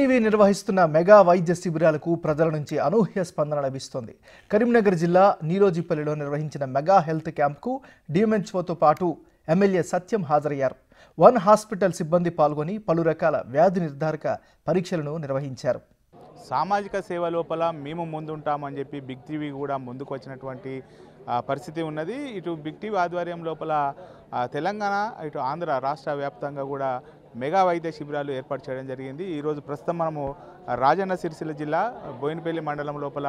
TV నిర్వహిస్తున్న mega వైద్య శిబిరాలకు ప్రజల నుంచి అనూహ్య స్పందన లభిస్తోంది. కరీంనగర్ జిల్లా నీలోజిపల్లిలో నిర్వహించిన మెగా హెల్త్ క్యాంప్కు డిఎంహెచ్ఓతో పాటు ఎమ్మెల్యే సత్యం హాజరయ్యారు. వన్ హాస్పిటల్ సిబ్బంది పాల్గొని పలు రకాల వ్యాధి నిర్ధారక పరీక్షలను నిర్వహించారు. సామాజిక సేవ లోపల మేము ముందుంటామని చెప్పి బిగ్ టీవీ కూడా ముందుకు వచ్చినటువంటి పరిస్థితి ఉన్నది. ఇటు బిగ్ టీవీ ఆధ్వర్యం లోపల తెలంగాణ ఇటు ఆంధ్ర రాష్ట్ర వ్యాప్తంగా కూడా మెగా వైద్య శిబిరాలు ఏర్పాటు చేయడం జరిగింది. ఈరోజు ప్రస్తుతం మనము రాజన్న సిరిసిల్ల జిల్లా బోయినపల్లి మండలం లోపల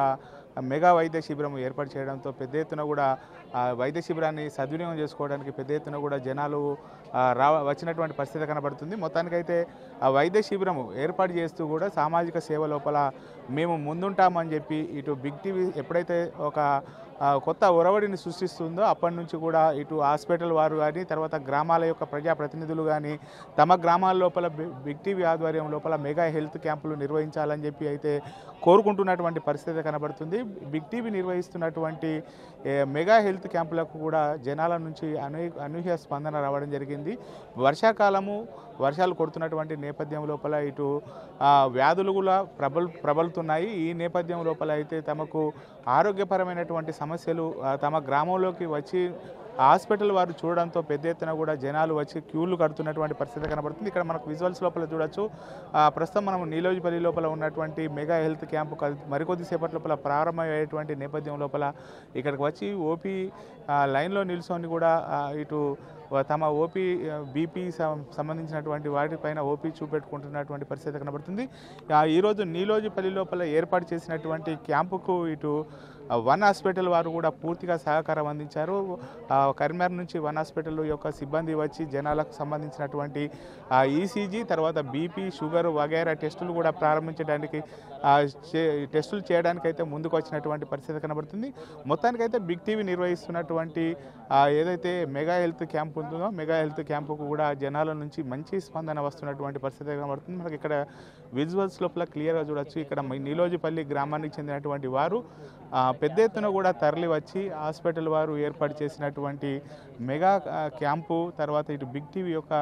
మెగా వైద్య శిబిరం ఏర్పాటు చేయడంతో పెద్ద ఎత్తున కూడా వైద్య శిబిరాన్ని సద్వినియోగం చేసుకోవడానికి పెద్ద ఎత్తున కూడా జనాలు వచ్చినటువంటి పరిస్థితి కనబడుతుంది. మొత్తానికైతే ఆ వైద్య శిబిరం ఏర్పాటు చేస్తూ కూడా సామాజిక సేవ లోపల మేము ముందుంటామని చెప్పి ఇటు బిగ్ టీవీ ఎప్పుడైతే ఒక కొత్త ఒరవడిని సృష్టిస్తుందో అప్పటి నుంచి కూడా ఇటు హాస్పిటల్ వారు కానీ తర్వాత గ్రామాల యొక్క ప్రజాప్రతినిధులు కానీ తమ గ్రామాల లోపల బిగ్ టీవీ ఆధ్వర్యం లోపల మెగా హెల్త్ క్యాంపులు నిర్వహించాలని చెప్పి అయితే కోరుకుంటున్నటువంటి పరిస్థితి కనబడుతుంది. బిగ్ టీవీ నిర్వహిస్తున్నటువంటి మెగా హెల్త్ క్యాంపులకు కూడా జనాల నుంచి అనూహ్య స్పందన రావడం జరిగింది. వర్షాలు కొడుతున్నటువంటి నేపథ్యం లోపల ఇటు వ్యాధులు కూడా ప్రబలుతున్నాయి. ఈ నేపథ్యం లోపల అయితే తమకు ఆరోగ్యపరమైనటువంటి సమస్యలు తమ గ్రామంలోకి వచ్చి హాస్పిటల్ వారు చూడడంతో పెద్ద ఎత్తున కూడా జనాలు వచ్చి క్యూలు కడుతున్నటువంటి పరిస్థితి కనబడుతుంది. ఇక్కడ మనకు విజువల్స్ లోపల చూడొచ్చు. ప్రస్తుతం మనం నీలోజిపల్లి లోపల ఉన్నటువంటి మెగా హెల్త్ క్యాంపు మరికొద్దిసేపటి లోపల ప్రారంభమయ్యేటువంటి నేపథ్యం లోపల ఇక్కడికి వచ్చి ఓపీ లైన్లో నిల్చొని కూడా ఇటు తమ ఓపీ బీపీ సంబంధించినటువంటి వాటిపైన ఓపీ చూపెట్టుకుంటున్నటువంటి పరిస్థితి కనబడుతుంది. ఈరోజు నీలోజిపల్లి లోపల ఏర్పాటు చేసినటువంటి క్యాంపుకు ఇటు వన్ హాస్పిటల్ వారు కూడా పూర్తిగా సహకారం అందించారు. కరీంనగర్ నుంచి వన్ హాస్పిటల్ యొక్క సిబ్బంది వచ్చి జనాలకు సంబంధించినటువంటి ఈసీజీ తర్వాత బీపీ షుగర్ వగైరా టెస్టులు కూడా ప్రారంభించడానికి టెస్టులు చేయడానికైతే ముందుకు వచ్చినటువంటి పరిస్థితి కనబడుతుంది. మొత్తానికైతే బిగ్ టీవీ నిర్వహిస్తున్నటువంటి ఏదైతే మెగా హెల్త్ క్యాంప్ ఉంటుందో మెగా హెల్త్ క్యాంపుకు కూడా జనాల నుంచి మంచి స్పందన వస్తున్నటువంటి పరిస్థితి కనబడుతుంది. మనకి ఇక్కడ విజువల్స్ లోపల క్లియర్గా చూడొచ్చు. ఇక్కడ నీలోజిపల్లి గ్రామానికి చెందినటువంటి వారు పెద్ద ఎత్తున కూడా తరలి వచ్చి హాస్పిటల్ వారు ఏర్పాటు చేసినటువంటి మెగా క్యాంపు తర్వాత ఇటు బిగ్ టీవీ యొక్క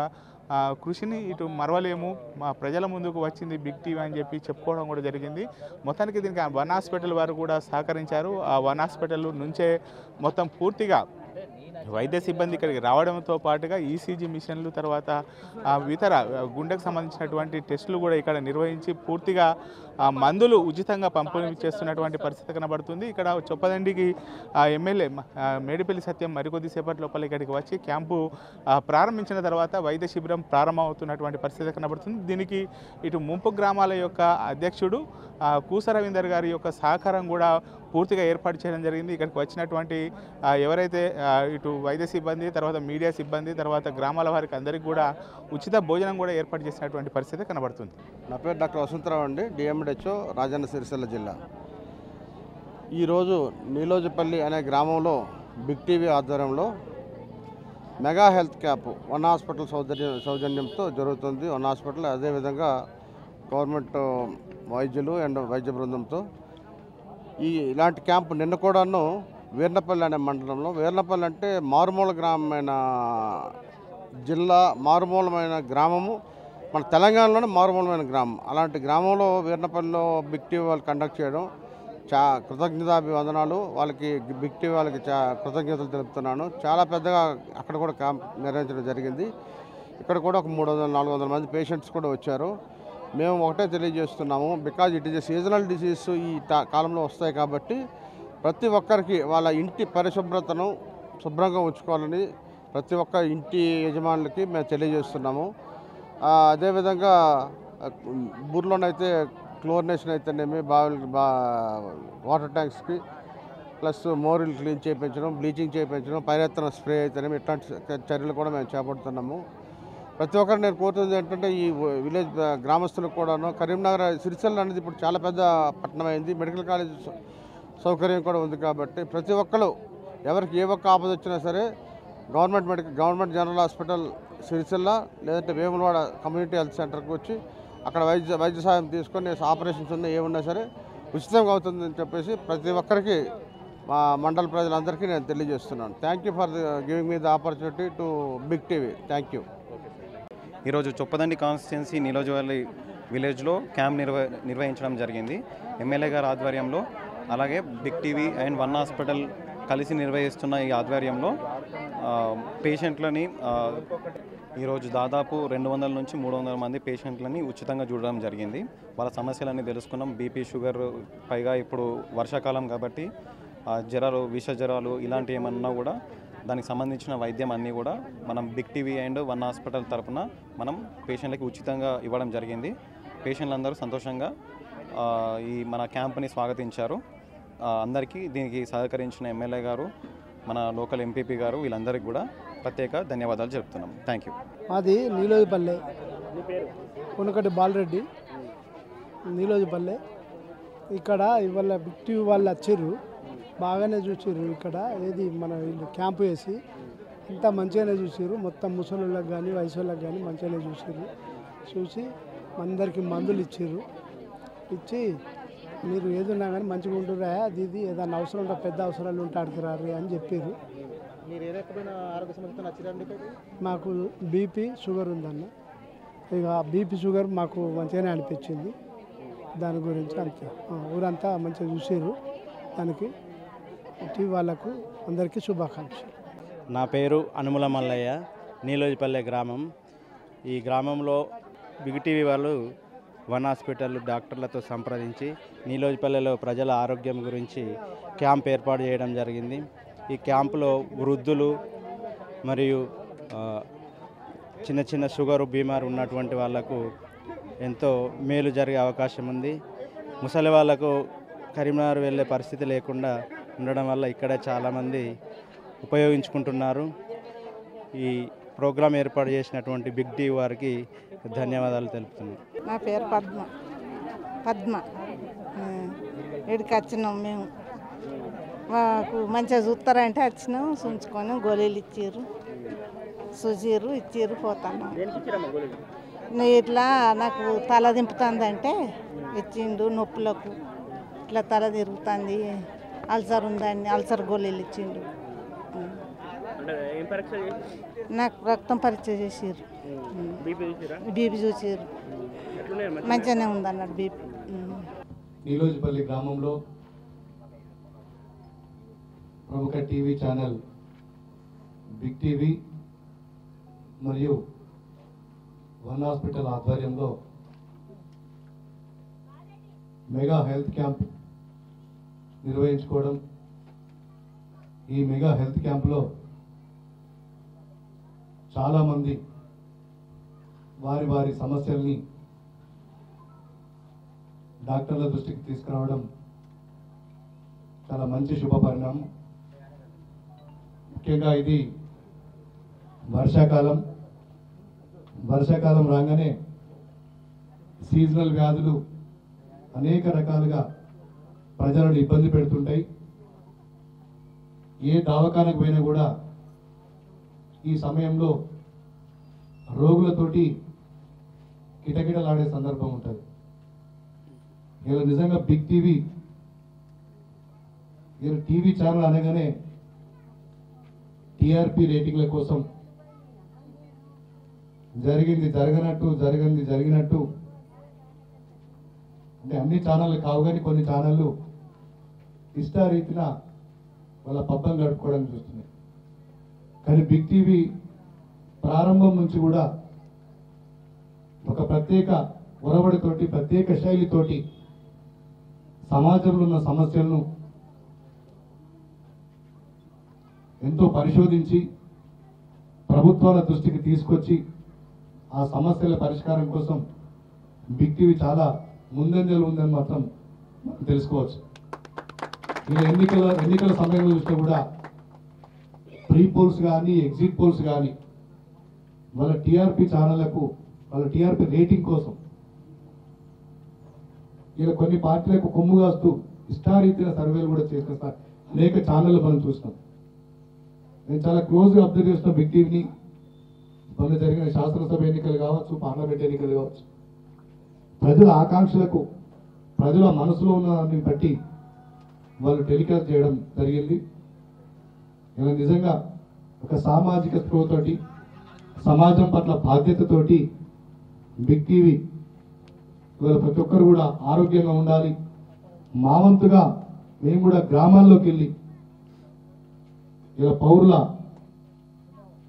కృషిని ఇటు మరవలేము, మా ప్రజల ముందుకు వచ్చింది బిగ్ టీవీ అని చెప్పి చెప్పుకోవడం కూడా జరిగింది. మొత్తానికి దీనికి వన్ హాస్పిటల్ వారు కూడా సహకరించారు. ఆ వన్ హాస్పిటల్ నుంచే మొత్తం పూర్తిగా వైద్య సిబ్బంది ఇక్కడికి రావడంతో పాటుగా ఈసీజీ మిషన్లు తర్వాత ఇతర గుండెకు సంబంధించినటువంటి టెస్టులు కూడా ఇక్కడ నిర్వహించి పూర్తిగా మందులు ఉచితంగా పంపిణీ చేస్తున్నటువంటి పరిస్థితి కనబడుతుంది. ఇక్కడ చొప్పదండికి ఎమ్మెల్యే మేడిపల్లి సత్యం మరికొద్దిసేపటి లోపల ఇక్కడికి వచ్చి క్యాంపు ప్రారంభించిన తర్వాత వైద్య శిబిరం ప్రారంభమవుతున్నటువంటి పరిస్థితి కనబడుతుంది. దీనికి ఇటు ముంపు గ్రామాల యొక్క అధ్యక్షుడు కూస రవీందర్ గారి యొక్క సహకారం కూడా పూర్తిగా ఏర్పాటు చేయడం జరిగింది. ఇక్కడికి వచ్చినటువంటి ఎవరైతే ఇటు వైద్య సిబ్బంది తర్వాత మీడియా సిబ్బంది తర్వాత గ్రామాల వారికి అందరికీ కూడా ఉచిత భోజనం కూడా ఏర్పాటు చేసినటువంటి పరిస్థితి కనబడుతుంది. నా పేరు డాక్టర్ వసంతరావు అండి, డిఎంహెచ్ఓ రాజన్న సిరిసిల్ల జిల్లా. ఈరోజు నీలోజిపల్లి అనే గ్రామంలో బిగ్ టీవీ ఆధ్వర్యంలో mega health camp one hospital సౌజన్యంతో జరుగుతుంది. వన్ హాస్పిటల్ అదేవిధంగా గవర్నమెంట్ వైద్యులు అండ్ వైద్య బృందంతో ఇలాంటి క్యాంపు నిన్న కూడాను వీర్నపల్లి అనే మండలంలో, వీర్నపల్లి అంటే మారుమూల గ్రామమైన జిల్లా, మారుమూలమైన గ్రామము మన తెలంగాణలోనే మారుమూలమైన గ్రామం. అలాంటి గ్రామంలో వీర్నపల్లిలో బిగ్ టీవీ వాళ్ళు కండక్ట్ చేయడం కృతజ్ఞతాభివందనాలు. వాళ్ళకి బిగ్ టీవీ వాళ్ళకి కృతజ్ఞతలు తెలుపుతున్నాను. చాలా పెద్దగా అక్కడ కూడా క్యాంప్ నిర్వహించడం జరిగింది. ఇక్కడ కూడా ఒక 300-400 మంది పేషెంట్స్ కూడా వచ్చారు. మేము ఒకటే తెలియజేస్తున్నాము, because it is a seasonal disease ఈ కాలంలో వస్తాయి కాబట్టి ప్రతి ఒక్కరికి వాళ్ళ ఇంటి పరిశుభ్రతను శుభ్రంగా ఉంచుకోవాలని ప్రతి ఒక్క ఇంటి యజమానులకి మేము తెలియజేస్తున్నాము. అదేవిధంగా ఊర్లోనైతే క్లోరినేషన్ అయితేనేమి వాటర్ ట్యాంక్స్కి ప్లస్ మోరీలు క్లీన్ చేయించడం, బ్లీచింగ్ చేయించడం, పైరెత్తన స్ప్రే అయితేనేమి ఇట్లాంటి చర్యలు కూడా మేము చేపడుతున్నాము. ప్రతి ఒక్కరు నేను కోరుతుంది ఏంటంటే ఈ విలేజ్ గ్రామస్తులకు కూడాను కరీంనగర్ సిరిసిల్ల అనేది ఇప్పుడు చాలా పెద్ద పట్టణం అయింది. మెడికల్ కాలేజ్ సౌకర్యం కూడా ఉంది కాబట్టి ప్రతి ఒక్కరు ఎవరికి ఏ ఒక్క ఆపద వచ్చినా సరే గవర్నమెంట్ జనరల్ హాస్పిటల్ సిరిసిల్ల లేదంటే వేములవాడ కమ్యూనిటీ హెల్త్ సెంటర్కి వచ్చి అక్కడ వైద్య సహాయం తీసుకొని ఆపరేషన్స్ ఉన్నా ఏమున్నా సరే ఉచితంగా అవుతుందని చెప్పేసి ప్రతి ఒక్కరికి మా మండల ప్రజలందరికీ నేను తెలియజేస్తున్నాను. Thank you for giving me the opportunity to big TV. Thank you. ఈరోజు చొప్పదండి కాన్స్టిట్యున్సీ నీలోజిపల్లి విలేజ్లో క్యాంప్ నిర్వహించడం జరిగింది ఎమ్మెల్యే గారి ఆధ్వర్యంలో. అలాగే big TV and one hospital కలిసి నిర్వహిస్తున్న ఈ ఆధ్వర్యంలో పేషెంట్లని ఈరోజు దాదాపు 200 నుంచి 300 మంది పేషెంట్లని ఉచితంగా చూడడం జరిగింది. వాళ్ళ సమస్యలన్నీ తెలుసుకున్నాం. బీపీ, షుగర్, పైగా ఇప్పుడు వర్షాకాలం కాబట్టి జ్వరాలు, విష జ్వరాలు ఇలాంటివి ఏమన్నా కూడా దానికి సంబంధించిన వైద్యం అన్నీ కూడా మనం big TV and one hospital తరఫున మనం పేషెంట్లకి ఉచితంగా ఇవ్వడం జరిగింది. పేషెంట్లు అందరూ సంతోషంగా ఈ మన క్యాంప్ని స్వాగతించారు. అందరికీ దీనికి సహకరించిన ఎమ్మెల్యే గారు, మన లోకల్ ఎంపీపీ గారు, వీళ్ళందరికీ కూడా ప్రత్యేక ధన్యవాదాలు చెప్తున్నాం. Thank you. మాది నీలోజిపల్లె, కొనకటి బాలరెడ్డి, నీలోజిపల్లె. ఇక్కడ ఇవాళ బిగ్ టీవీ వాళ్ళు వచ్చారు, బాగానే చూసారు. ఇక్కడ ఏది మన వీళ్ళు క్యాంపు వేసి ఇంత మంచిగానే చూసారు. మొత్తం ముసలోళ్ళకి కానీ వయసు వాళ్ళకి కానీ మంచిగానే చూసారు. చూసి అందరికీ మందులు ఇచ్చారు. ఇచ్చి మీరు ఏదున్నా కానీ మంచిగా ఉంటురా, అది ఇది ఏదైనా అవసరం ఉంటే పెద్ద అవసరాలు ఉంటే అడిగిరారు అని చెప్పారు. మీరు ఏ రకమైన ఆరోగ్య సమస్యతో నచ్చిరండి? మాకు బీపీ, షుగర్ ఉందన్న. ఇక బీపీ, షుగర్ మాకు మంచిగానే అనిపించింది. దాని గురించి అంతే ఊరంతా మంచిగా చూసారు. దానికి టీవీ వాళ్ళకు అందరికీ శుభాకాంక్షలు. నా పేరు అనుముల మల్లయ్య, నీలోజిపల్లె గ్రామం. ఈ గ్రామంలో బిగ్ టీవీ వాళ్ళు వన్ హాస్పిటల్ డాక్టర్లతో సంప్రదించి నీలోజిపల్లెలో ప్రజల ఆరోగ్యం గురించి క్యాంప్ ఏర్పాటు చేయడం జరిగింది. ఈ క్యాంపులో వృద్ధులు మరియు చిన్న చిన్న షుగరు, బీమారు ఉన్నటువంటి వాళ్లకు ఎంతో మేలు జరిగే అవకాశం ఉంది. ముసలి వాళ్లకు కరీంనగర్ వెళ్ళే పరిస్థితి లేకుండా ఉండడం వల్ల ఇక్కడ చాలామంది ఉపయోగించుకుంటున్నారు. ఈ ప్రోగ్రాం ఏర్పాటు చేసినటువంటి బిగ్ టీవీ వారికి ధన్యవాదాలు తెలుపుతున్నాను. నా పేరు పద్మ. ఇక్కడికి వచ్చినాం మేము. మాకు మంచిగా చూస్తారంటే వచ్చినాం, చూసుకొని గోళీలు ఇచ్చారు, చూసిర్రు, ఇచ్చిర్రు, పోతాను. ఇట్లా నాకు తల దింపుతుందంటే ఇచ్చిండు. నొప్పులకు ఇట్లా తల తిరుగుతుంది, అల్సర్ ఉందండి, అల్సర్ గోళీలు ఇచ్చిండు. నాకు రక్తం పరీక్ష చేసిర్రు, బీపీ చూసిర్రు, మంచిగానే ఉందన్నాడు బీపీ. నీలోజిపల్లి గ్రామంలో ప్రముఖ టీవీ ఛానల్ బిగ్ టీవీ మరియు వన్ హాస్పిటల్ ఆధ్వర్యంలో మెగా హెల్త్ క్యాంప్ నిర్వహించుకోవడం. ఈ మెగా హెల్త్ క్యాంప్లో చాలామంది వారి వారి సమస్యల్ని డాక్టర్ల దృష్టికి తీసుకురావడం చాలా మంచి శుభ పరిణామం. ముఖ్యంగా ఇది వర్షాకాలం రాగానే సీజనల్ వ్యాధులు అనేక రకాలుగా ప్రజలను ఇబ్బంది పెడుతుంటాయి. ఏ దవాఖానకు పోయినా కూడా ఈ సమయంలో రోగులతోటి కిటకిటలాడే సందర్భం ఉంటుంది. ఇలా నిజంగా బిగ్ టీవీ ఛానల్ అనగానే టీఆర్పీ రేటింగ్ల కోసం జరిగింది జరిగినట్టు అంటే అన్ని ఛానళ్ళు కావు, కానీ కొన్ని ఛానళ్ళు ఇష్టారీతిన వాళ్ళ పబ్బం గడుపుకోవడానికి చూస్తున్నాయి. కానీ బిగ్ టీవీ ప్రారంభం నుంచి కూడా ఒక ప్రత్యేక ఒరవడితోటి, ప్రత్యేక శైలితోటి సమాజంలో ఉన్న సమస్యలను ఎంతో పరిశోధించి ప్రభుత్వాల దృష్టికి తీసుకొచ్చి ఆ సమస్యల పరిష్కారం కోసం బిగ్ టీవీ చాలా ముందంజలు ఉందని మాత్రం మనం తెలుసుకోవచ్చు. ఇలా ఎన్నికల సమయంలో చూస్తే కూడా ప్రీ పోల్స్ కానీ ఎగ్జిట్ పోల్స్ కానీ వాళ్ళ టీఆర్పీ ఛానళ్లకు వాళ్ళ టీఆర్పీ రేటింగ్ కోసం ఇలా కొన్ని పార్టీలకు కొమ్ము కాస్తూ ఇష్టారీతిన సర్వేలు కూడా చేసిన అనేక ఛానళ్ళు మనం చూసినాం. నేను చాలా క్లోజ్గా అబ్జర్వ్ చేస్తున్న బిగ్ టీవీని. మొన్న జరిగిన శాసనసభ ఎన్నికలు కావచ్చు, పార్లమెంట్ ఎన్నికలు కావచ్చు, ప్రజల ఆకాంక్షలకు, ప్రజల మనసులో ఉన్న దాన్ని బట్టి వాళ్ళు టెలికాస్ట్ చేయడం జరిగింది. ఇలా నిజంగా ఒక సామాజిక స్పృహతోటి, సమాజం పట్ల బాధ్యతతోటి బిగ్ టీవీ ఇవాళ ప్రతి ఒక్కరు కూడా ఆరోగ్యంగా ఉండాలి. మా వంతుగా మేము కూడా గ్రామాల్లోకి వెళ్ళి ఇలా పౌరుల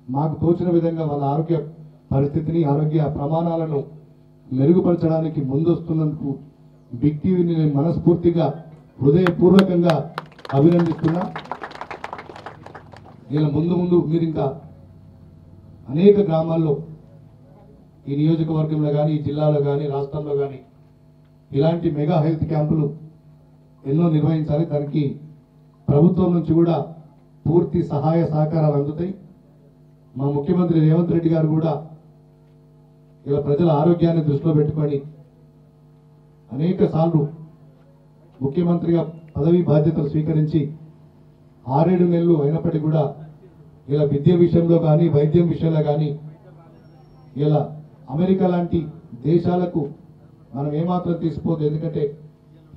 మాకు తోచిన విధంగా వాళ్ళ ఆరోగ్య పరిస్థితిని, ఆరోగ్య ప్రమాణాలను మెరుగుపరచడానికి ముందొస్తున్నందుకు బిగ్ టీవీని నేను మనస్ఫూర్తిగా హృదయపూర్వకంగా అభినందిస్తున్నా. ఇలా ముందు మీరు ఇంకా అనేక గ్రామాల్లో ఈ నియోజకవర్గంలో కానీ, ఈ జిల్లాలో కానీ, రాష్ట్రంలో కానీ ఇలాంటి మెగా హెల్త్ క్యాంపులు ఎన్నో నిర్వహించాలి. దానికి ప్రభుత్వం నుంచి కూడా పూర్తి సహాయ సహకారాలు అందుతాయి. మా ముఖ్యమంత్రి రేవంత్ రెడ్డి గారు కూడా ఇలా ప్రజల ఆరోగ్యాన్ని దృష్టిలో పెట్టుకొని అనేక సార్లు ముఖ్యమంత్రిగా పదవి బాధ్యతలు స్వీకరించి 6-7 నెలలు అయినప్పటికీ కూడా ఇలా విద్య విషయంలో కానీ, వైద్యం విషయంలో కానీ ఇలా అమెరికా లాంటి దేశాలకు మనం ఏమాత్రం తీసిపోదు. ఎందుకంటే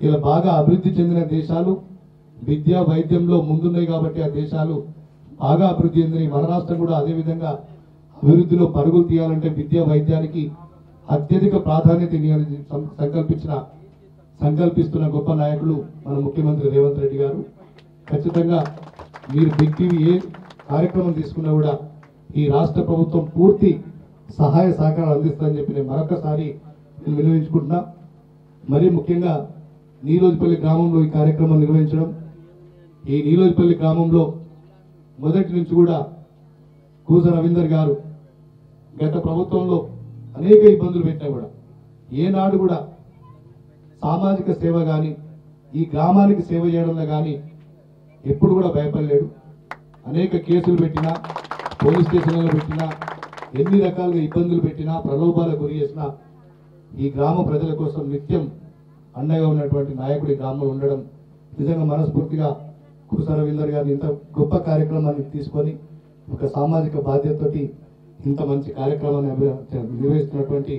ఇలా బాగా అభివృద్ధి చెందిన దేశాలు విద్య వైద్యంలో ముందున్నాయి కాబట్టి ఆ దేశాలు బాగా అభివృద్ధి చెందినాయి. మన రాష్ట్రం కూడా అదేవిధంగా అభివృద్ధిలో పరుగులు తీయాలంటే విద్య వైద్యానికి అత్యధిక ప్రాధాన్యత ఇవ్వాలని సంకల్పిస్తున్న గొప్ప నాయకులు మన ముఖ్యమంత్రి రేవంత్ రెడ్డి గారు. ఖచ్చితంగా మీరు బిగ్ టీవీ ఏ కార్యక్రమం తీసుకున్నా కూడా ఈ రాష్ట్ర ప్రభుత్వం పూర్తి సహాయ సహకారాలు అందిస్తుందని చెప్పి నేను మరొకసారి వినియోగించుకుంటున్నా. మరీ ముఖ్యంగా నీలోజిపల్లి గ్రామంలో ఈ కార్యక్రమం నిర్వహించడం, ఈ నీలోజిపల్లి గ్రామంలో మొదటి నుంచి కూడా కూస రవీందర్ గారు గత ప్రభుత్వంలో అనేక ఇబ్బందులు పెట్టినా కూడా ఏనాడు కూడా సామాజిక సేవ కానీ, ఈ గ్రామానికి సేవ చేయడంలో కానీ ఎప్పుడు కూడా భయపడలేడు. అనేక కేసులు పెట్టినా, పోలీస్ స్టేషన్లలో పెట్టినా, ఎన్ని రకాలుగా ఇబ్బందులు పెట్టినా, ప్రలోభాలకు గురి చేసినా ఈ గ్రామ ప్రజల కోసం నిత్యం అండగా ఉన్నటువంటి నాయకుడి గ్రామంలో ఉండడం నిజంగా మనస్ఫూర్తిగా కూస రవీందర్ గారిని ఇంత గొప్ప కార్యక్రమాన్ని తీసుకొని ఒక సామాజిక బాధ్యతతోటి ఇంత మంచి కార్యక్రమాన్ని నిర్వహిస్తున్నటువంటి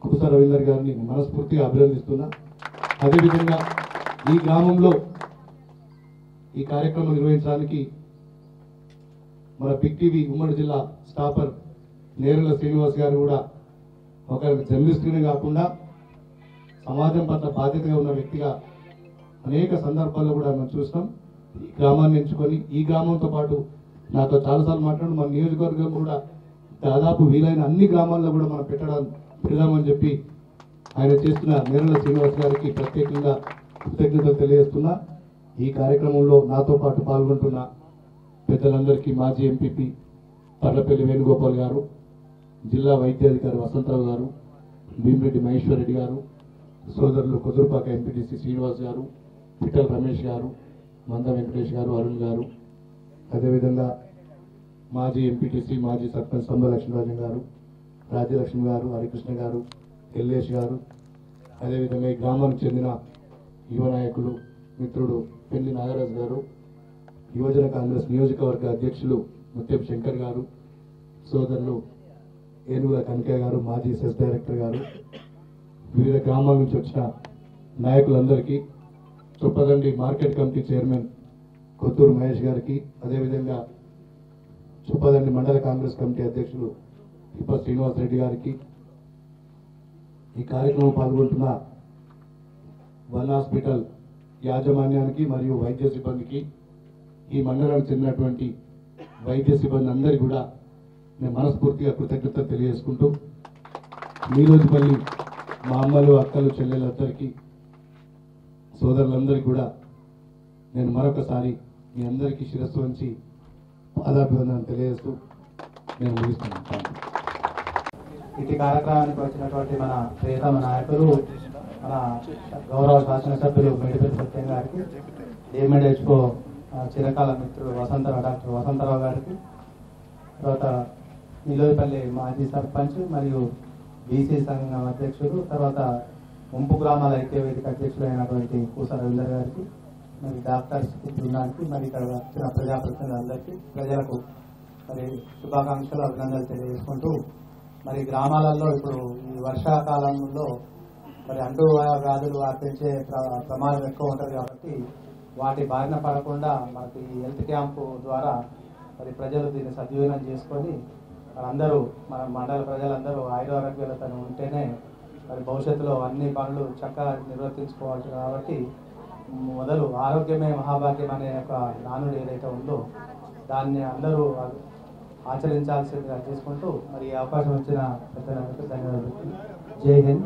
కూస రవీందర్ గారిని మనస్ఫూర్తిగా అభినందిస్తున్నా. అదేవిధంగా ఈ గ్రామంలో ఈ కార్యక్రమం నిర్వహించడానికి మన బిగ్ టీవీ ఉమ్మడి జిల్లా స్టాఫర్ నేరల శ్రీనివాస్ గారు కూడా ఒక జర్నలిస్ట్గానే కాకుండా సమాజం పట్ల బాధ్యతగా ఉన్న వ్యక్తిగా అనేక సందర్భాల్లో కూడా మనం చూస్తాం. ఈ గ్రామాన్ని ఎంచుకొని ఈ గ్రామంతో పాటు నాతో చాలాసార్లు మాట్లాడు మన నియోజకవర్గం కూడా దాదాపు వీలైన అన్ని గ్రామాల్లో కూడా మనం పెడదామని చెప్పి ఆయన చేస్తున్న నేరల శ్రీనివాస్ గారికి ప్రత్యేకంగా కృతజ్ఞతలు తెలియజేస్తున్నా. ఈ కార్యక్రమంలో నాతో పాటు పాల్గొంటున్న పెద్దలందరికీ మాజీ ఎంపీపీ పర్లపల్లి వేణుగోపాల్ గారు, జిల్లా వైద్యాధికారి వసంతరావు గారు, భీమిరెడ్డి మహేశ్వర్ రెడ్డి గారు, సోదరులు కుదురుపాక ఎంపీటీసీ శ్రీనివాస్ గారు, పిట్టల రమేష్ గారు, మంద వెంకటేష్ గారు, అరుణ్ గారు, అదేవిధంగా మాజీ ఎంపీటీసీ మాజీ సర్పంచ్ సంబ లక్ష్మీరాజన్ గారు, రాజ్యలక్ష్మి గారు, హరికృష్ణ గారు, ఎల్లేష్ గారు, అదేవిధంగా ఈ గ్రామానికి చెందిన యువ నాయకులు మిత్రుడు పెళ్లి నాగరాజు గారు, యువజన కాంగ్రెస్ నియోజకవర్గ అధ్యక్షులు ముత్యం శంకర్ గారు, సోదరులు ఏనుగుల కనకయ్య గారు, మాజీ సెస్ డైరెక్టర్ గారు, వివిధ గ్రామాల నుంచి వచ్చిన నాయకులందరికీ, Choppadandi market committee chairman Kotturu Mahesh గారికి, అదేవిధంగా చొప్పదండి మండల కాంగ్రెస్ కమిటీ అధ్యక్షులు ఇప్ప శ్రీనివాస్ రెడ్డి గారికి, ఈ కార్యక్రమం పాల్గొంటున్న వన్ హాస్పిటల్ యాజమాన్యానికి మరియు వైద్య సిబ్బందికి, ఈ మండలానికి చెందినటువంటి వైద్య సిబ్బంది అందరికీ కూడా నేను మనస్ఫూర్తిగా కృతజ్ఞతలు తెలియజేసుకుంటూ, నీలోజిపల్లి మా అమ్మలు అక్కలు చెల్లెలందరికీ సోదరులందరికీ కూడా నేను మరొకసారి మీ అందరికీ శిరస్సు వంచి పాదాభివందనం తెలియజేస్తూ నేను ముగిస్తున్నాను. ఇటు కార్యక్రమానికి వచ్చినటువంటి మన ప్రియతమ నాయకులు మన గౌరవ శాసనసభ్యులు మేడిపల్లి సత్యం గారికి, డిఎంఎడ్హెచ్ఓ చిరకాల మిత్రుడు డాక్టర్ వసంతరావు గారికి, తర్వాత నీలోజిపల్లి మాజీ సర్పంచ్ మరియు బీసీ సంఘం అధ్యక్షుడు, తర్వాత ముంపు గ్రామాల ఐక్యవేదిక అధ్యక్షుడు అయినటువంటి కూస రవీందర్ గారికి, మరి డాక్టర్స్ బృందానికి, మరి ఇక్కడ వచ్చిన ప్రజాప్రతినిధులందరికీ, ప్రజలకు మరి శుభాకాంక్షలు అభినందనలు తెలియజేసుకుంటూ, మరి గ్రామాలలో ఇప్పుడు ఈ వర్షాకాలంలో మరి అంటు వ్యాధులు వ్యాపించే ప్రమాదం ఎక్కువ ఉంటుంది కాబట్టి వాటి బారిన పడకుండా మనకి హెల్త్ క్యాంపు ద్వారా మరి ప్రజలు దీన్ని సద్వినియోగం చేసుకొని మనందరూ మన మండల ప్రజలందరూ ఆయురారోగ్యాలతో ఉంటేనే మరి భవిష్యత్తులో అన్ని పనులు చక్కగా నిర్వర్తించుకోవాలి. కాబట్టి మొదలు ఆరోగ్యమే మహాభాగ్యం అనే ఒక నానుడు ఏదైతే ఉందో దాన్ని అందరూ ఆచరించాల్సిందిగా చేసుకుంటూ మరి ఈ అవకాశం ఇచ్చిన పెద్దలందరికీ ధన్యవాదాలు. జై హింద్.